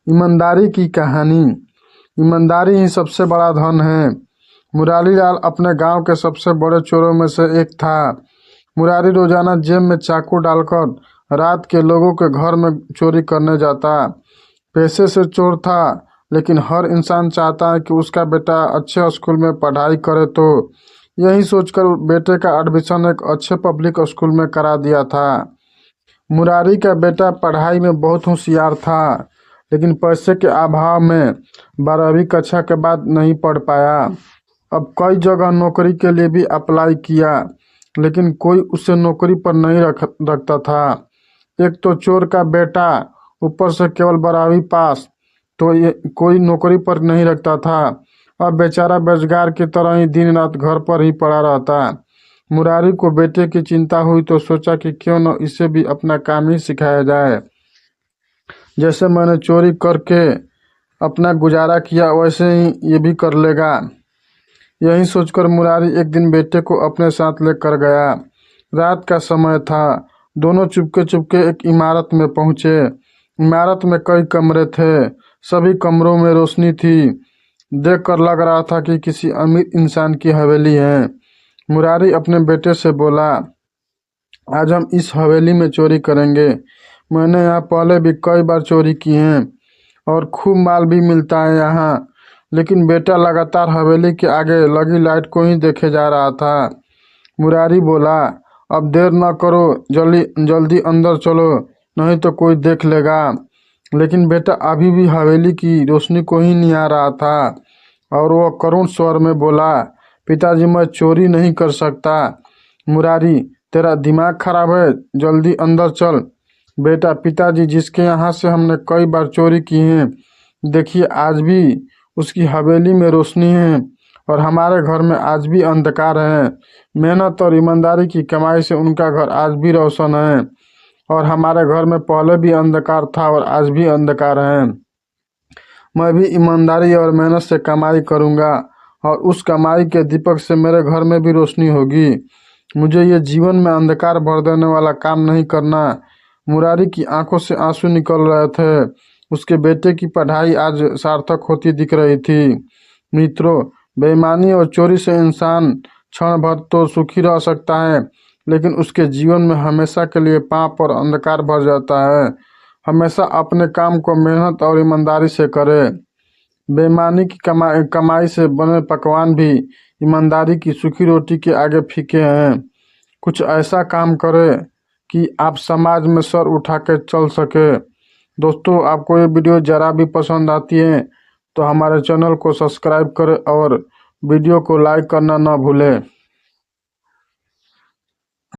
ईमानदारी की कहानी। ईमानदारी ही सबसे बड़ा धन है। मुरारीलाल अपने गांव के सबसे बड़े चोरों में से एक था। मुरारी रोजाना जेब में चाकू डालकर रात के लोगों के घर में चोरी करने जाता। पैसे से चोर था, लेकिन हर इंसान चाहता है कि उसका बेटा अच्छे स्कूल में पढ़ाई करे, तो यही सोचकर बेटे का एडमिशन एक अच्छे पब्लिक स्कूल में करा दिया था। मुरारी का बेटा पढ़ाई में बहुत होशियार था, लेकिन पैसे के अभाव में 12वीं कक्षा के बाद नहीं पढ़ पाया। अब कई जगह नौकरी के लिए भी अप्लाई किया, लेकिन कोई उसे नौकरी पर नहीं रखता था। एक तो चोर का बेटा, ऊपर से केवल 12वीं पास, तो ये कोई नौकरी पर नहीं रखता था। अब बेचारा बेरोजगार की तरह ही दिन रात घर पर ही पड़ा रहता। मुरारी को बेटे की चिंता हुई तो सोचा कि क्यों न इसे भी अपना काम ही सिखाया जाए। जैसे मैंने चोरी करके अपना गुजारा किया, वैसे ही ये भी कर लेगा। यही सोचकर मुरारी एक दिन बेटे को अपने साथ लेकर गया। रात का समय था। दोनों चुपके चुपके एक इमारत में पहुंचे। इमारत में कई कमरे थे। सभी कमरों में रोशनी थी। देखकर लग रहा था कि किसी अमीर इंसान की हवेली है। मुरारी अपने बेटे से बोला, आज हम इस हवेली में चोरी करेंगे। मैंने यहाँ पहले भी कई बार चोरी की है और खूब माल भी मिलता है यहाँ। लेकिन बेटा लगातार हवेली के आगे लगी लाइट को ही देखे जा रहा था। मुरारी बोला, अब देर न करो, जल्दी अंदर चलो, नहीं तो कोई देख लेगा। लेकिन बेटा अभी भी हवेली की रोशनी को ही निहार रहा था और वह करुण स्वर में बोला, पिताजी मैं चोरी नहीं कर सकता। मुरारी, तेरा दिमाग खराब है, जल्दी अंदर चल। बेटा, पिताजी जिसके यहाँ से हमने कई बार चोरी की है, देखिए आज भी उसकी हवेली में रोशनी है और हमारे घर में आज भी अंधकार है। मेहनत और ईमानदारी की कमाई से उनका घर आज भी रोशन है और हमारे घर में पहले भी अंधकार था और आज भी अंधकार है। मैं भी ईमानदारी और मेहनत से कमाई करूंगा और उस कमाई के दीपक से मेरे घर में भी रोशनी होगी। मुझे ये जीवन में अंधकार भर देने वाला काम नहीं करना। मुरारी की आंखों से आंसू निकल रहे थे। उसके बेटे की पढ़ाई आज सार्थक होती दिख रही थी। मित्रों, बेईमानी और चोरी से इंसान क्षण भर तो सुखी रह सकता है, लेकिन उसके जीवन में हमेशा के लिए पाप और अंधकार भर जाता है। हमेशा अपने काम को मेहनत और ईमानदारी से करे। बेईमानी की कमाई से बने पकवान भी ईमानदारी की सूखी रोटी के आगे फीके हैं। कुछ ऐसा काम करे कि आप समाज में सर उठा के चल सके। दोस्तों, आपको ये वीडियो ज़रा भी पसंद आती है तो हमारे चैनल को सब्सक्राइब करें और वीडियो को लाइक करना ना भूलें।